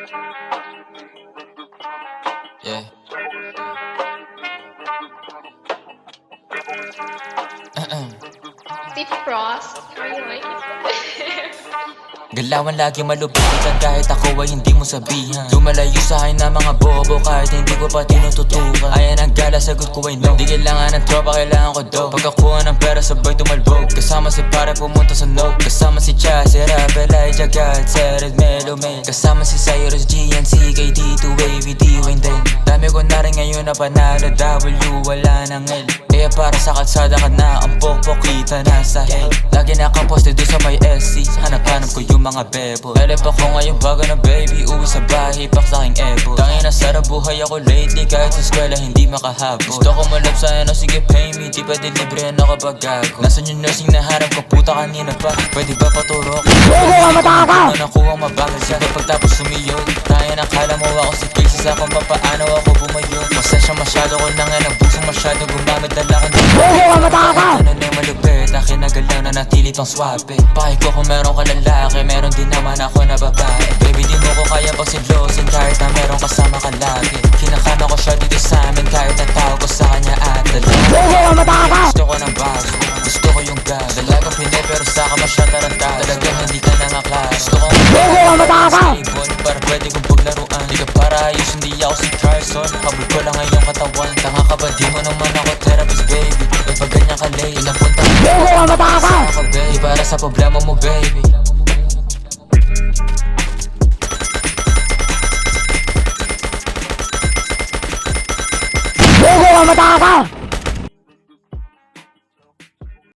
Yeah. Deep Frost, how you like it? Galawan lagi malupitan kahit ako ay hindi mo sabihan. Lumalayo sa akin na mga bobo kahit hindi ko pa tinututukan. Ayan ang gala, sagot ko ay no. Di kailangan ng tropa, kailangan ko do. Pagkakuha ng pera sabay tumalbog. Kasama si pare pumunta sa no. Kasama si Chas, Rapper, Elijah, God, Sered, Melo, Mail. Kasama si Cyrus, GNC, KD2, Wavy, D-Wayne din. Dami ko na rin ngayon na panalo, W, wala ng L. Kaya para sa kalsada ka na, ang pokpok kita nasa hell. Lagi nakaposte doon sa may SC, hanap-hanap ko yung mga bebo. Elep ako ngayon bago na baby, uwi sa bahay, pak sa aking ebo. Tangin na sarap buhay ako lately, kahit sa eskwela hindi makahabol. Gusto ko malap sa ano, sige pay me, di pwede librehan ako pag gago. Nasaan yung nursing na harap ko, puta kanina pa, pwede ba paturo ko? Kung nakuha mabagal siya kapag tapos sumiyon. Tayo nakala mo ako si Casey sa kung paano ako bumayo. Masasya masyado ko na nga nabusong masyado, gumamit dala ko ng ano na yung malupit, akin na galaw na natili pang swabe. Pahay ko kung meron ka lalaki, meron din naman ako na babae. Baby di mo ko kaya pag sidlosin kahit na meron kasama ka lagi. Kinakama ko siya dito sa amin kahit ang tawag ko sa kanya at dalaga. Gusto ko ng bago, gusto ko yung gas. Dalagang pinay pero saka masya tarantado. Talagang hindi ka nangaklas. Gusto ko sa ibon para pwede kong paglaruan. Di ka para ayos, hindi ako si Carson. Habol ko lang ngayong katawan. Tanga ka ba, di mo naman ako therapist baby. E pag ganyan ka late, napunta ka sa ako baby. Di para sa problema mo baby. Mataka!